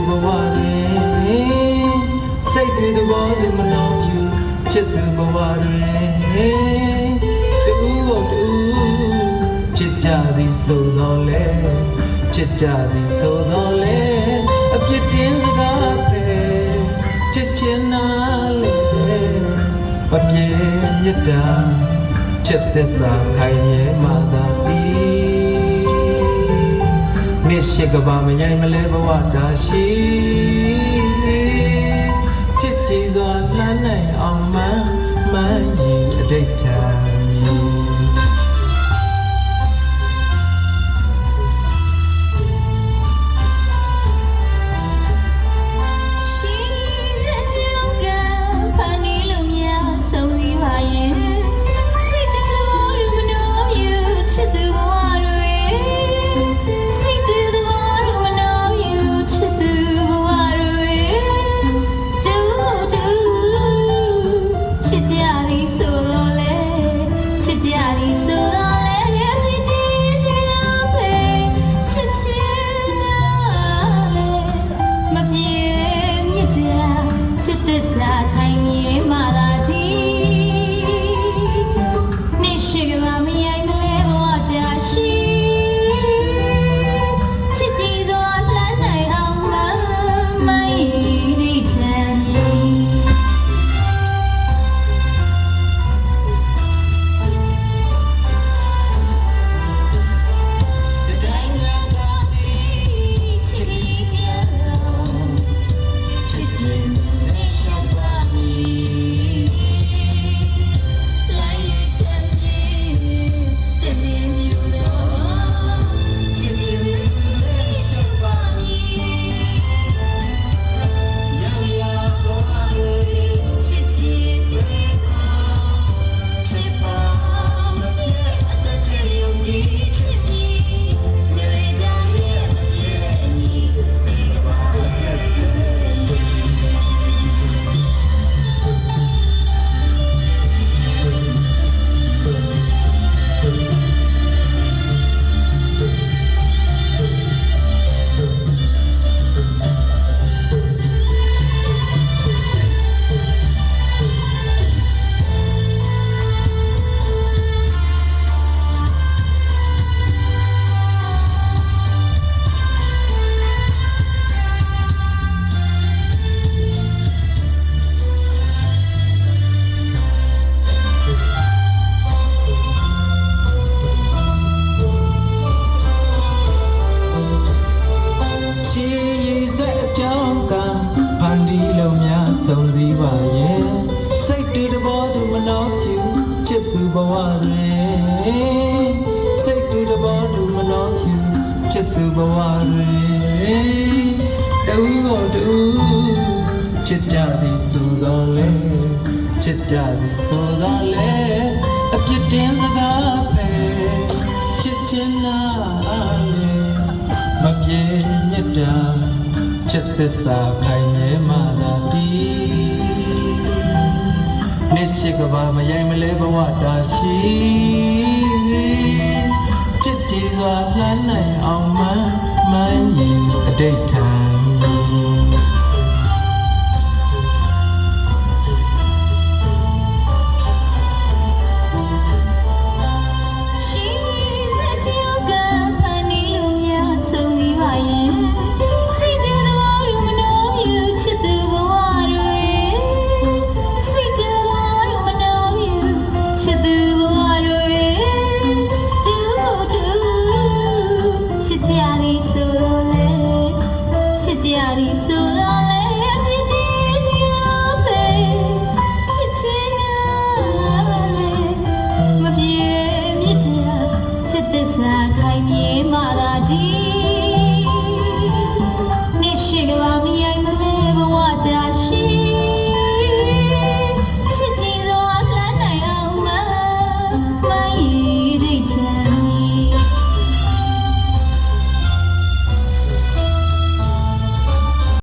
ဘဝတွင်စိတ်တွေသဘောတူမလို့ချူချစ်သူဘဝတွင်တူကိုတူချစ်ကြသည်ဆိုတော့လေချစ်ကြသည်ဆိုတော့လေအပြစ်တင်စကားပဲချစ်ချင်နာလေမပြေမြတ်တာချစ်သစ္စာခိုင်မြဲမှသာတည်မြစ်ရှိကဘာမရိုင်းမလဲဘဝတာရှိချစ်ကြည်စွာလှမ်းနိုင်အောင်မှန်ရင်အတိတ်ထာမီစုံစည်းပါရဲ့စိတ်တူတဘောတူမနှောချူချစ်သူဘဝတွင်စိတ်တူတဘောတူမနှောချူချစ်သူဘဝတွင်တူကိုတူချစ်ကြသည်ဆိုတော့လေချစ်ကြသည်ဆိုတော့လေအပြစ်တင်စကားပဲချစ်ချင်နာလေမပြေမြတ်တာချစ်သစ္စာခိုင်မြဲမှသာတည်မြစ်ရှိကဘာမရိုင်းမလဲဘဝတာရှိချစ်ကြည်စွာလှမ်းနိုင်အောင်မှန်ရင်အတိတ်ထာချစ်ကြသည်ဆိုတော့လေ